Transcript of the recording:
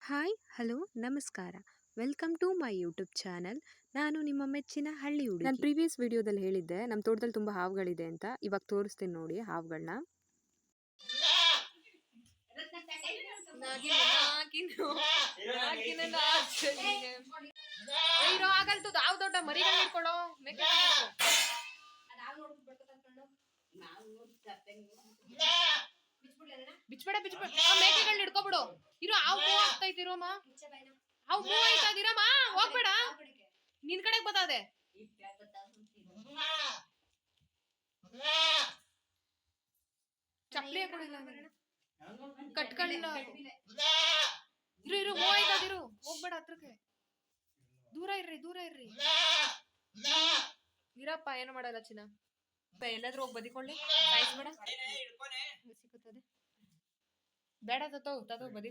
Hi hello ನಮಸ್ಕಾರ. Welcome to my YouTube channel. ನಾನು ನಿಮ್ಮ ಮೆಚ್ಚಿನ ಹಳ್ಳಿ ಹುಡುಗಿ. ನಾನು ಪ್ರೀವಿಯಸ್ ವಿಡಿಯೋದಲ್ಲಿ ಹೇಳಿದ್ದೆ ನಮ್ಮ ತೋಟದಲ್ಲಿ ತುಂಬ ಹಾವುಗಳಿದೆ ಅಂತ. ಇವಾಗ ತೋರಿಸ್ತೀನಿ ನೋಡಿ ಹಾವುಗಳನ್ನ. ಬಿಚ್ಬೇಡ ಬಿಚ್ಬೇಡ ಮೇಕೆಗಳನ್ನ ಹಿಡ್ಕೊಬಿಡು. ಇರೋ ಹಾವು ಆಗ್ತೈತಿರೋಮ್ಮ, ಹಾವು ಆಯ್ತಾದಿರಮ್ಮ, ಹೋಗ್ಬೇಡ, ನಿನ್ ಕಡೆಗೆ ಬತ್ತದೆ. ಚಪ್ಪಲಿ ಹಾಕೊಂಡಿಲ್ಲ ಕಟ್ಕೊಳ್ಳ. ಇರು ಇರು ಹೋಯ್ತದಿರು, ಹೋಗ್ಬೇಡ ಹತ್ರಕ್ಕೆ, ದೂರ ಇರ್ರಿ ದೂರ ಇರ್ರಿ. ಇರಪ್ಪ ಏನು ಮಾಡಲ್ಲ ಚಿನ್ನ, ಎಲ್ಲಾದ್ರೂ ಹೋಗಿ ಬದಿಕೊಳ್ಳಿ, ಸಾಯಿಸ್ಬೇಡ, ಸಿಕ್ಕುತ್ತದೆ ಬೇಡ ತತ್ತೋ ಬದಿ